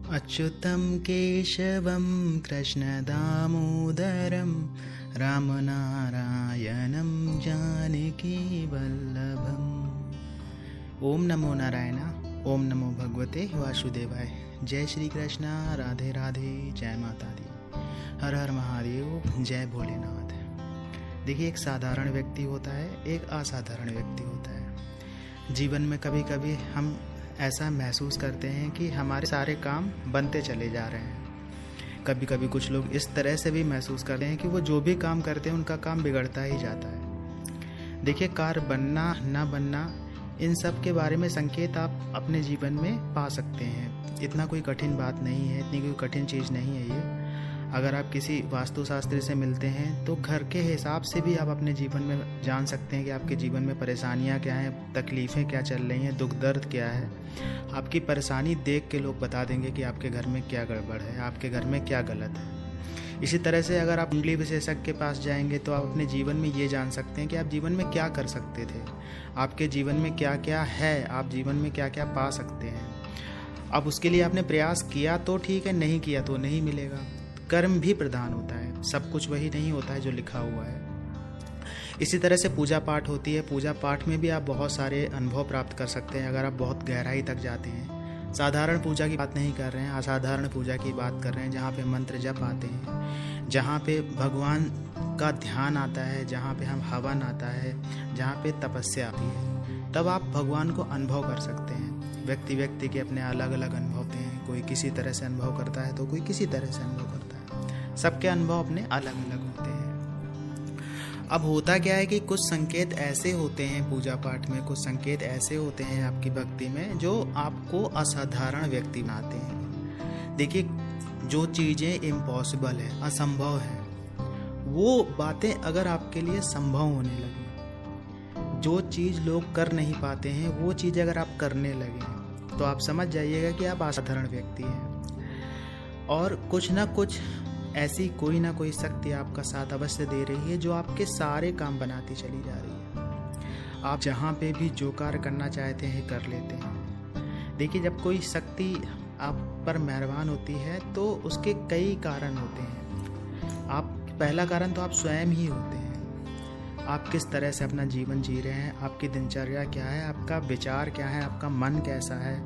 अच्युतं केशवं कृष्णदामोदरं रामनारायणं जानकीवल्लभम्। ओम नमो नारायण। ओम नमो भगवते वासुदेवाय। जय श्री कृष्णा। राधे राधे। जय माता दी। हर हर महादेव। जय भोलेनाथ। देखिए, एक साधारण व्यक्ति होता है, एक असाधारण व्यक्ति होता है। जीवन में कभी कभी हम ऐसा महसूस करते हैं कि हमारे सारे काम बनते चले जा रहे हैं। कभी कभी कुछ लोग इस तरह से भी महसूस करते हैं कि वो जो भी काम करते हैं उनका काम बिगड़ता ही जाता है। देखिए, कार्य बनना ना बनना, इन सब के बारे में संकेत आप अपने जीवन में पा सकते हैं। इतना कोई कठिन बात नहीं है, इतनी कोई कठिन चीज़ नहीं है ये। अगर आप किसी वास्तुशास्त्री से मिलते हैं तो घर के हिसाब से भी आप अपने जीवन में जान सकते हैं कि आपके जीवन में परेशानियां क्या हैं, तकलीफ़ें क्या चल रही हैं, दुख दर्द क्या है। आपकी परेशानी देख के लोग बता देंगे कि आपके घर में क्या गड़बड़ है, आपके घर में क्या गलत है। इसी तरह से अगर आप उंगली विशेषज्ञ के पास जाएंगे तो आप अपने जीवन में ये जान सकते हैं कि आप जीवन में क्या कर सकते थे, आपके जीवन में क्या क्या है, आप जीवन में क्या क्या पा सकते हैं। अब उसके लिए आपने प्रयास किया तो ठीक है, नहीं किया तो नहीं मिलेगा। कर्म भी प्रधान होता है, सब कुछ वही नहीं होता है जो लिखा हुआ है। इसी तरह से पूजा पाठ होती है। पूजा पाठ में भी आप बहुत सारे अनुभव प्राप्त कर सकते हैं अगर आप बहुत गहराई तक जाते हैं। साधारण पूजा की बात नहीं कर रहे हैं, असाधारण पूजा की बात कर रहे हैं, जहाँ पे मंत्र जप आते हैं, जहाँ पे भगवान का ध्यान आता है, जहाँ पे हम हवन आता है, जहाँ पे तपस्या आती है। तब आप भगवान को अनुभव कर सकते हैं। व्यक्ति व्यक्ति के अपने अलग अलग अनुभव होते हैं। कोई किसी तरह से अनुभव करता है तो कोई किसी तरह से अनुभव करता है। सबके अनुभव अपने अलग अलग होते हैं। अब होता क्या है कि कुछ संकेत ऐसे होते हैं पूजा पाठ में, कुछ संकेत ऐसे होते हैं आपकी भक्ति में जो आपको असाधारण व्यक्ति बनाते हैं। देखिए, जो चीज़ें इम्पॉसिबल है, असंभव है, वो बातें अगर आपके लिए संभव होने लगी, जो चीज़ लोग कर नहीं पाते हैं वो चीज़ अगर आप करने लगे तो आप समझ जाइएगा कि आप असाधारण व्यक्ति हैं। और कुछ ना कुछ ऐसी कोई ना कोई शक्ति आपका साथ अवश्य दे रही है जो आपके सारे काम बनाती चली जा रही है। आप जहाँ पे भी जो कार्य करना चाहते हैं कर लेते हैं। देखिए, जब कोई शक्ति आप पर मेहरबान होती है तो उसके कई कारण होते हैं। पहला कारण तो आप स्वयं ही होते हैं। आप किस तरह से अपना जीवन जी रहे हैं, आपकी दिनचर्या क्या है, आपका विचार क्या है, आपका मन कैसा है,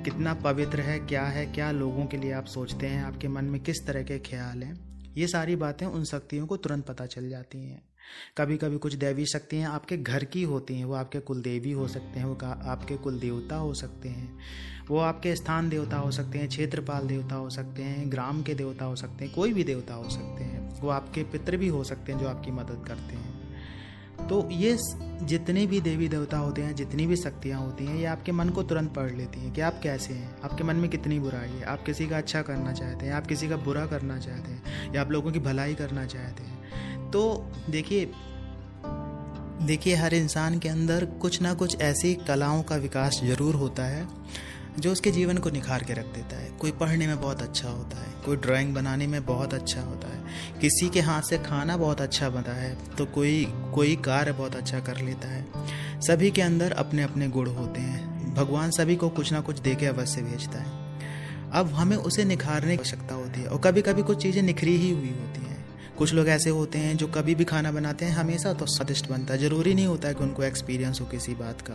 कितना पवित्र है, क्या लोगों के लिए आप सोचते हैं, आपके मन में किस तरह के ख्याल हैं। ये सारी बातें उन शक्तियों को तुरंत पता चल जाती हैं। कभी कभी कुछ दैवी शक्तियाँ आपके घर की होती हैं। वो आपके कुल देवी हो सकते हैं, वो आपके कुल देवता हो सकते हैं, वो आपके स्थान देवता हो सकते हैं, क्षेत्रपाल देवता हो सकते हैं, ग्राम के देवता हो सकते हैं, कोई भी देवता हो सकते हैं। वो आपके पितृ भी हो सकते हैं जो आपकी मदद करते हैं। तो ये जितने भी देवी देवता होते हैं, जितनी भी शक्तियाँ होती हैं, ये आपके मन को तुरंत पढ़ लेती हैं कि आप कैसे हैं, आपके मन में कितनी बुराई है, आप किसी का अच्छा करना चाहते हैं, आप किसी का बुरा करना चाहते हैं, या आप लोगों की भलाई करना चाहते हैं। तो देखिए, हर इंसान के अंदर कुछ ना कुछ ऐसी कलाओं का विकास जरूर होता है जो उसके जीवन को निखार के रख देता है। कोई पढ़ने में बहुत अच्छा होता है, कोई ड्राइंग बनाने में बहुत अच्छा होता है, किसी के हाथ से खाना बहुत अच्छा बनता है, तो कोई कार्य बहुत अच्छा कर लेता है। सभी के अंदर अपने अपने गुण होते हैं। भगवान सभी को कुछ ना कुछ दे के अवश्य भेजता है। अब हमें उसे निखारने की आवश्यकता होती है। और कभी कभी कुछ चीज़ें निखरी ही हुई होती हैं। कुछ लोग ऐसे होते हैं जो कभी भी खाना बनाते हैं हमेशा तो स्वादिष्ट बनता है। ज़रूरी नहीं होता है कि उनको एक्सपीरियंस हो किसी बात का।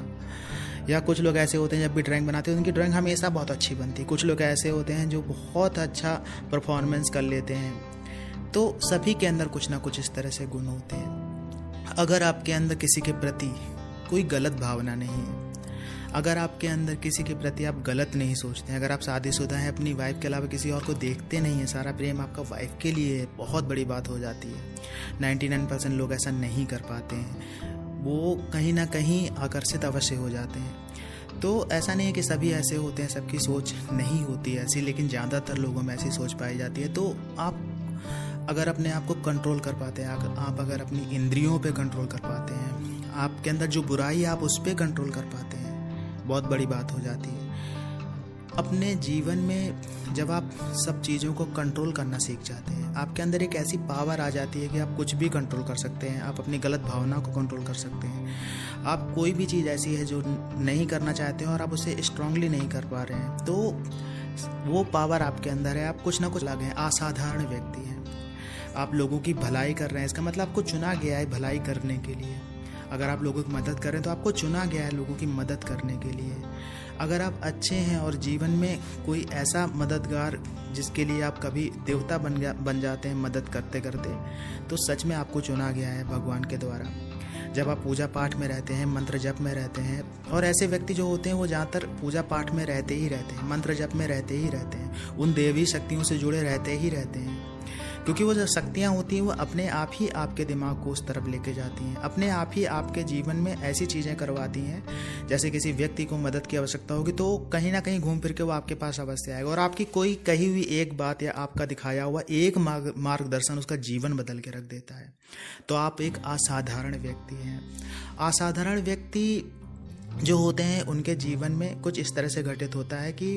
या कुछ लोग ऐसे होते हैं जब भी ड्राइंग बनाते हैं उनकी ड्राइंग हमेशा बहुत अच्छी बनती है। कुछ लोग ऐसे होते हैं जो बहुत अच्छा परफॉर्मेंस कर लेते हैं। तो सभी के अंदर कुछ ना कुछ इस तरह से गुण होते हैं। अगर आपके अंदर किसी के प्रति कोई गलत भावना नहीं है, अगर आपके अंदर किसी के प्रति आप गलत नहीं सोचते हैं, अगर आप शादीशुदा हैं, अपनी वाइफ के अलावा किसी और को देखते नहीं हैं, सारा प्रेम आपका वाइफ के लिए है, बहुत बड़ी बात हो जाती है। 99% लोग ऐसा नहीं कर पाते हैं। वो कहीं ना कहीं आकर्षित अवश्य हो जाते हैं। तो ऐसा नहीं है कि सभी ऐसे होते हैं, सबकी सोच नहीं होती ऐसी, लेकिन ज़्यादातर लोगों में ऐसी सोच पाई जाती है। तो आप अगर अपने आप को कंट्रोल कर पाते हैं, आप अगर अपनी इंद्रियों पे कंट्रोल कर पाते हैं, आपके अंदर जो बुराई है आप उस पर कंट्रोल कर पाते हैं, बहुत बड़ी बात हो जाती है। अपने जीवन में जब आप सब चीज़ों को कंट्रोल करना सीख जाते हैं, आपके अंदर एक ऐसी पावर आ जाती है कि आप कुछ भी कंट्रोल कर सकते हैं। आप अपनी गलत भावना को कंट्रोल कर सकते हैं। आप कोई भी चीज़ ऐसी है जो नहीं करना चाहते हैं और आप उसे स्ट्रांगली नहीं कर पा रहे हैं, तो वो पावर आपके अंदर है, आप कुछ ना कुछ अलग हैं, असाधारण व्यक्ति हैं। आप लोगों की भलाई कर रहे हैं, इसका मतलब आपको चुना गया है भलाई करने के लिए। अगर आप लोगों की मदद कर रहे हैं तो आपको चुना गया है लोगों की मदद करने के लिए। अगर आप अच्छे हैं और जीवन में कोई ऐसा मददगार जिसके लिए आप कभी देवता बन जाते हैं मदद करते करते, तो सच में आपको चुना गया है भगवान के द्वारा। जब आप पूजा पाठ में रहते हैं, मंत्र जप में रहते हैं, और ऐसे व्यक्ति जो होते हैं वो ज़्यादातर पूजा पाठ में रहते ही रहते हैं, मंत्र जप में रहते ही रहते हैं, उन देवी शक्तियों से जुड़े रहते ही रहते हैं, क्योंकि वो जो शक्तियाँ होती हैं वो अपने आप ही आपके दिमाग को उस तरफ लेके जाती हैं, अपने आप ही आपके जीवन में ऐसी चीज़ें करवाती हैं। जैसे किसी व्यक्ति को मदद की आवश्यकता होगी तो कहीं ना कहीं घूम फिर के वो आपके पास अवश्य आएगा, और आपकी कोई कही हुई एक बात या आपका दिखाया हुआ एक मार्गदर्शन उसका जीवन बदल के रख देता है। तो आप एक असाधारण व्यक्ति हैं। असाधारण व्यक्ति जो होते हैं उनके जीवन में कुछ इस तरह से घटित होता है कि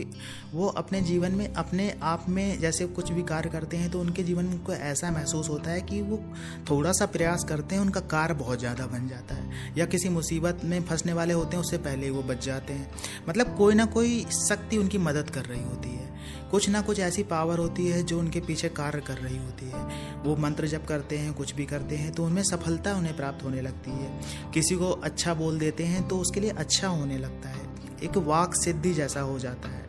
वो अपने जीवन में अपने आप में जैसे कुछ भी कार्य करते हैं तो उनके जीवन को ऐसा महसूस होता है कि वो थोड़ा सा प्रयास करते हैं, उनका कार्य बहुत ज़्यादा बन जाता है, या किसी मुसीबत में फंसने वाले होते हैं उससे पहले ही वो बच जाते हैं। मतलब कोई ना कोई शक्ति उनकी मदद कर रही होती है, कुछ ना कुछ ऐसी पावर होती है जो उनके पीछे कार्य कर रही होती है। वो मंत्र जप करते हैं, कुछ भी करते हैं तो उनमें सफलता उन्हें प्राप्त होने लगती है। किसी को अच्छा बोल देते हैं तो उसके लिए अच्छा होने लगता है, एक वाक सिद्धि जैसा हो जाता है।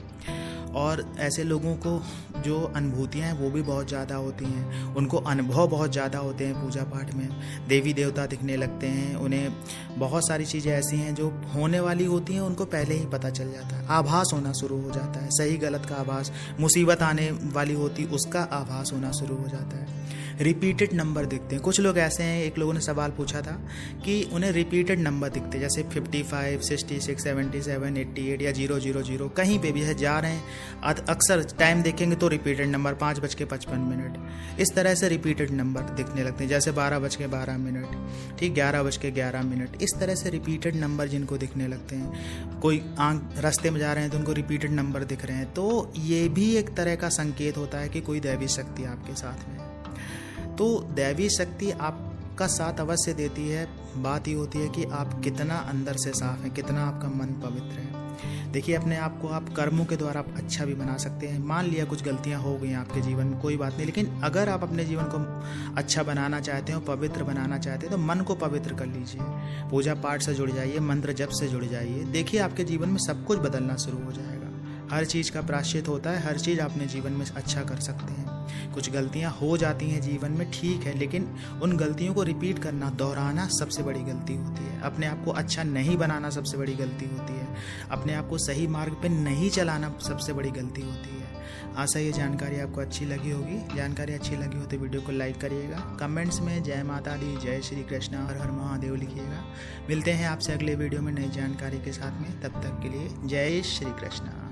और ऐसे लोगों को जो अनुभूतियाँ हैं वो भी बहुत ज़्यादा होती हैं, उनको अनुभव बहुत ज़्यादा होते हैं। पूजा पाठ में देवी देवता दिखने लगते हैं, उन्हें बहुत सारी चीज़ें ऐसी हैं जो होने वाली होती हैं उनको पहले ही पता चल जाता है, आभास होना शुरू हो जाता है, सही गलत का आभास, मुसीबत आने वाली होती उसका आभास होना शुरू हो जाता है। रिपीटेड नंबर दिखते हैं। कुछ लोग ऐसे हैं, एक लोगों ने सवाल पूछा था कि उन्हें रिपीटेड नंबर दिखते हैं, जैसे 55, 66, 77, 88 या 000, कहीं पे भी है जा रहे हैं, अक्सर टाइम देखेंगे तो रिपीटेड नंबर 5:55, इस तरह से रिपीटेड नंबर दिखने लगते हैं, जैसे 12:12, ठीक 11:11, इस तरह से रिपीटेड नंबर जिनको दिखने लगते हैं। कोई रास्ते में जा रहे हैं तो उनको रिपीटेड नंबर दिख रहे हैं, तो ये भी एक तरह का संकेत होता है कि कोई दैवी शक्ति आपके साथ में। तो दैवी शक्ति आपका साथ अवश्य देती है, बात ये होती है कि आप कितना अंदर से साफ हैं, कितना आपका मन पवित्र है। देखिए अपने आप को आप कर्मों के द्वारा आप अच्छा भी बना सकते हैं। मान लिया कुछ गलतियां हो गई आपके जीवन में, कोई बात नहीं, लेकिन अगर आप अपने जीवन को अच्छा बनाना चाहते हो, पवित्र बनाना चाहते हैं, तो मन को पवित्र कर लीजिए, पूजा पाठ से जुड़ जाइए, मंत्र जप से जुड़ जाइए। देखिए आपके जीवन में सब कुछ बदलना शुरू हो जाएगा। हर चीज़ का प्रायश्चित होता है, हर चीज़ अपने जीवन में अच्छा कर सकते हैं। कुछ गलतियां हो जाती हैं जीवन में, ठीक है, लेकिन उन गलतियों को रिपीट करना, दोहराना सबसे बड़ी गलती होती है। अपने आप को अच्छा नहीं बनाना सबसे बड़ी गलती होती है। अपने आप को सही मार्ग पे नहीं चलाना सबसे बड़ी गलती होती है। आशा ये जानकारी आपको अच्छी लगी होगी। जानकारी अच्छी लगी हो तो वीडियो को लाइक करिएगा, कमेंट्स में जय माता दी, जय श्री कृष्णा, हर हर महादेव लिखिएगा। मिलते हैं आपसे अगले वीडियो में नई जानकारी के साथ में, तब तक के लिए जय श्री कृष्णा।